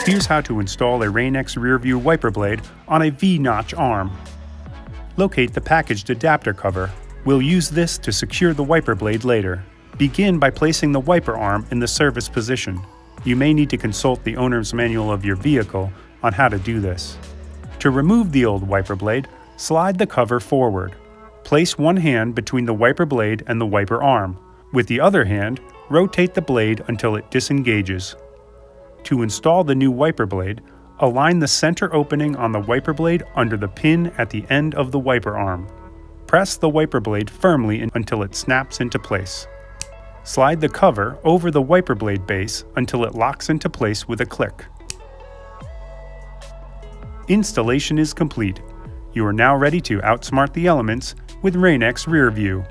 Here's how to install a Rain-X RearView wiper blade on a V-notch arm. Locate the packaged adapter cover. We'll use this to secure the wiper blade later. Begin by placing the wiper arm in the service position. You may need to consult the owner's manual of your vehicle on how to do this. To remove the old wiper blade, slide the cover forward. Place one hand between the wiper blade and the wiper arm. With the other hand, rotate the blade until it disengages. To install the new wiper blade, align the center opening on the wiper blade under the pin at the end of the wiper arm. Press the wiper blade firmly until it snaps into place. Slide the cover over the wiper blade base until it locks into place with a click. Installation is complete. You are now ready to outsmart the elements with Rain-X RearView.